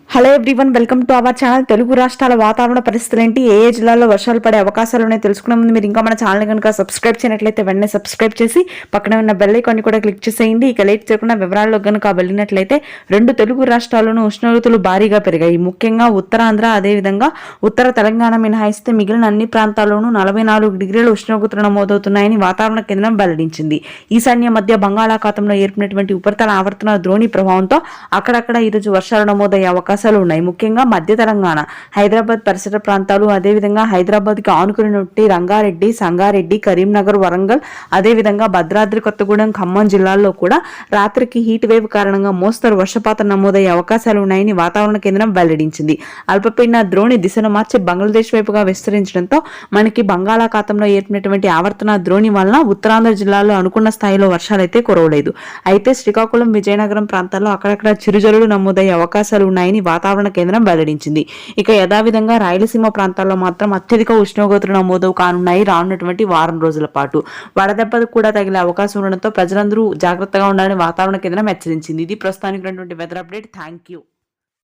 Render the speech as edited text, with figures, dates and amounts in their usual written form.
Hello everyone, welcome to our channel. Telugu రాష్ట్రాల వాతావరణ పరిస్థితులు ఏంటి, ఏ జిల్లాల్లో వర్షాలు పడే అవకాశాలు ఉన్నాయి తెలుసుకునే ముందు మీరు ఇంకా మన ఛానల్ కనుక సబ్స్క్రైబ్ చేయనట్లయితే వెంటనే సబ్స్క్రైబ్ చేసి పక్కన ఉన్న బెల్ ఐకాన్ కూడా క్లిక్ చేసేయండి. ఇక లేట్ చేయకుండా వివరాల్లో కనుక వెళ్ళినట్లయితే రెండు తెలుగు రాష్ట్రాల్లోనూ ఉష్ణోగ్రతలు భారీగా పెరిగాయి. ముఖ్యంగా ఉత్తరాంధ్ర అదేవిధంగా ఉత్తర తెలంగాణ మినహాయిస్తే మిగిలిన అన్ని ప్రాంతాల్లోనూ 44 డిగ్రీల ఉష్ణోగ్రతలు నమోదవుతున్నాయని వాతావరణ కేంద్రం వెల్లడించింది. ఈశాన్య మధ్య బంగాళాఖాతంలో ఏర్పడినటువంటి ఉపరితల ఆవర్తన ద్రోణి ప్రభావంతో అక్కడక్కడ ఈరోజు వర్షాలు నమోదయ్యే అవకాశాలు ఉన్నాయి. ముఖ్యంగా మధ్య తెలంగాణ, హైదరాబాద్ పరిసర ప్రాంతాలు, అదేవిధంగా హైదరాబాద్ కి ఆనుకున్నటువంటి రంగారెడ్డి, సంగారెడ్డి, కరీంనగర్, వరంగల్, అదేవిధంగా భద్రాద్రి కొత్తగూడెం, ఖమ్మం జిల్లాల్లో కూడా రాత్రికి హీట్ వేవ్ కారణంగా మోస్తరు వర్షపాతం నమోదయ్యే అవకాశాలు ఉన్నాయని వాతావరణ కేంద్రం వెల్లడించింది. అల్పపీడన ద్రోణి దిశను మార్చి బంగ్లాదేశ్ వైపుగా విస్తరించడంతో మనకి బంగాళాఖాతంలో ఏర్పడినటువంటి ఆవర్తన ద్రోణి వలన ఉత్తరాంధ్ర జిల్లాలో అనుకున్న స్థాయిలో వర్షాలైతే కురవలేదు. అయితే శ్రీకాకుళం, విజయనగరం ప్రాంతాల్లో అక్కడక్కడ చిరుజల్లులు నమోదయ్యే అవకాశాలు ఉన్నాయని వాతావరణ కేంద్రం వెల్లడించింది. ఇక యథావిధంగా రాయలసీమ ప్రాంతాల్లో మాత్రం అత్యధిక ఉష్ణోగ్రతలు నమోదు కానున్నాయి రానున్నటువంటి వారం రోజుల పాటు. వడదెబ్బ కూడా తగిలే అవకాశం ఉండడంతో ప్రజలందరూ జాగ్రత్తగా ఉండాలని వాతావరణ కేంద్రం హెచ్చరించింది. ఇది ప్రస్తుతానికి వెదర్ అప్డేట్. Thank you.